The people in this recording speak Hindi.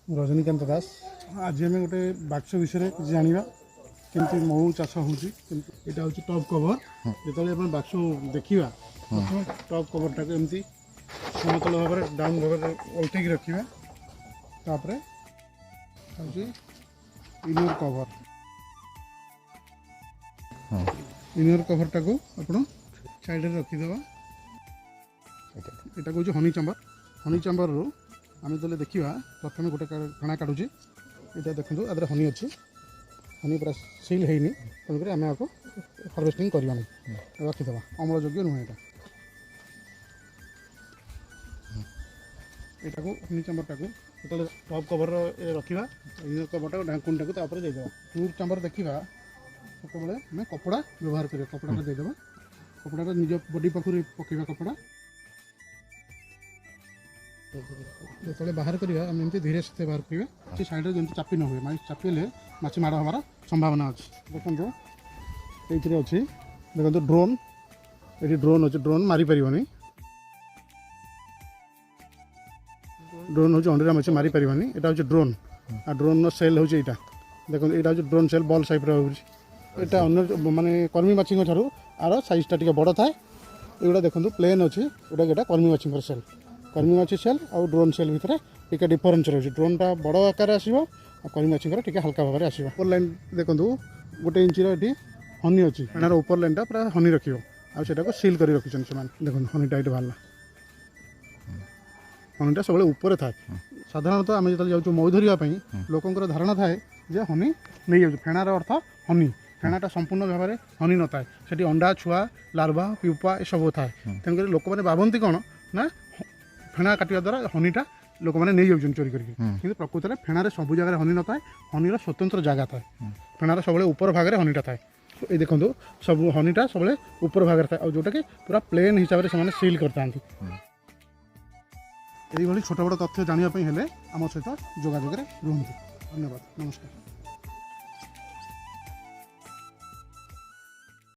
रजनीकांत दास। आज आम गोटे बाक्स विषय जाना केमती मऊ चाष होगी। यहाँ हूँ टप कवर। जो बाक्स देखा प्रथम टप कवरटा को एमती समतल भाव में डाउन भाव में उल्टे रखा। तापर हूँ इनर कवर। इनर कवरटा को आप साइड में रखीदे। यहाँ हूँ हनी चंबर। हनी चंबर रू आम जो देखा प्रथम गोटे फेणा काढ़ुचे। यहाँ देखो आदर हनी अच्छी। हनी पूरा सिल होनी तेणुक आम आपको हार्वेस्टिंग करवा रखीदे। अम्लयोग्य नुहे यहाँ। यहाँ को हनी चंबरटा को जो टप कवर रखा इनर कवरटा ढाकुणटा को देदेबा। टूर चंबर देखा सब आम कपड़ा व्यवहार कर कपड़ा देदेबा। कपड़ा निज बॉडी पाखुरी पकेबा। कपड़ा जो बाहर करवा आम एमती धीरे से बाहर करेंगे। साइड जमी चापी न हुए चापिले माछ माड़ हमार संभावना अच्छी। देखो ये अच्छी देखो ड्रोन। ये ड्रोन अच्छे ड्रोन मारी पारनी। ड्रोन हूँ अंडा माछ मारी पारनी। यहाँ हूँ ड्रोन आ ड्रोन सेल हूँ यहाँ। देखो यहाँ हूँ ड्रोन सेल बल साइप यहाँ अन्न मानने कर्मी माछी ठार आर साइजटा टी बड़ थाए। ये देखो प्लेन अच्छी यहाँ कर्मी माछी सेल। कर्मी माछी सेल और ड्रोन सेल भितर टी डिफरेन्स रही। ड्रोनटा बड़ आकार आसो कर्मी माछी टी हल्का भाव में आसो। ऊपर लाइन देखो गोटे इंचर ये हनी अच्छी। फेणार ऊपर लाइनटा पूरा हनी रखियो आटा को सिल कर रखी। देखो हनीटा ये बाहर हनीटा सब ऊपर थाए। साधारणतः आम जो जाऊँ मऊ धरवाई लोकंर धारणा थाए जे हनी नहीं जाऊँ। फेणार अर्थ हनी। फेणाटा संपूर्ण भाव में हनी न थाए। सेठी अंडा छुआ लार्वा प्यूपा ये सब थाए। तेणुक लोक मैंने भावती कौन ना फेणा काटिया द्वारा हनीटा लोक मैंने नहीं जाऊँ चोरी करके। प्रकृत में फेणार सब जगह हनी न थाए। हनीर स्वतंत्र जगह थाए। फेणार सब ऊपर भाग में हनीटा थाए। ये देखो सब हनीटा सब ऊपर भाग में थाए और जोटा कि पूरा प्लेन हिसाब से सील करता। ये छोट बड़ तथ्य जानापी हेले आम सहित जोगाजोग रुहतु। धन्यवाद। नमस्कार।